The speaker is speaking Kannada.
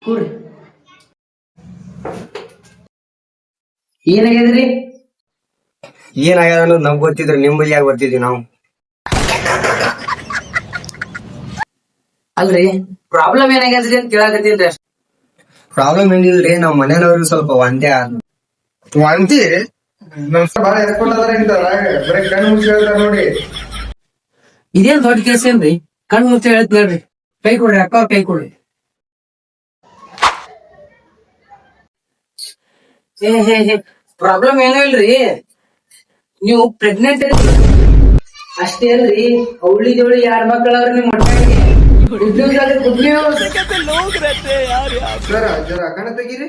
ಕೂರಿ. ಏನಾಗ್ಯದ್ರಿ? ಏನಾಗ್ಯದ ಅನ್ನೋದು ನಮ್ಗೆ ಗೊತ್ತಿದ್ರೆ ನಿಮ್ಮಲ್ಲಿ ಯಾಕೆ ಬರ್ತಿದ್ವಿ ನಾವು? ಅಲ್ರಿ ಪ್ರಾಬ್ಲಮ್ ಏನಾಗ್ಯದ್ರಿ ಅಂತ ಕೇಳಾಕತ್ತೀನ್ರಿ ಅಷ್ಟ. ಪ್ರಾಬ್ಲಮ್ ಏನಿಲ್ರಿ, ನಾವ್ ಮನೆಯವ್ರಿಗೆ ಸ್ವಲ್ಪ ವಾಂತಿ ಆದ. ವಾಂತಿ ಬಾಳ ಎತ್ಕೊಂಡದಾರ ಇಂತದ್ರಾಗ ಬರೀ ಕಣ್ಣು ಮುಚ್ಚಿ ಹೇಳ್ತಾರ ನೋಡಿ. ಇದೇನ್ ದೊಡ್ಡ ಕೇಸ್ ಏನ್ರಿ? ಕಣ್ ಮುಚ್ಚಿ ಹೇಳ್ತ ನೋಡ್ರಿ. ಕೈ ಕೊಡ್ರಿ ಅಕ್ಕ, ಕೈ ಕೊಡ್ರಿ. ಪ್ರಾಬ್ಲಮ್ ಏನೂ ಇಲ್ರಿ, ನೀವು ಪ್ರೆಗ್ನೆಂಟ್ ಅಷ್ಟೇ ಅಲ್ರಿ. ಅವಳಿ ಜೋಳಿ 2 ಮಕ್ಕಳವ್ರಿ ನಿಮ್ ಮಟ್ಟಾಗಿ. ಗುಡ್ ನ್ಯೂಸ್ ಆದ್ರೆ ಗುಡ್ ನ್ಯೂಸ್. ಸರ ಜರ ಕಣ ತೆಗೀರಿ.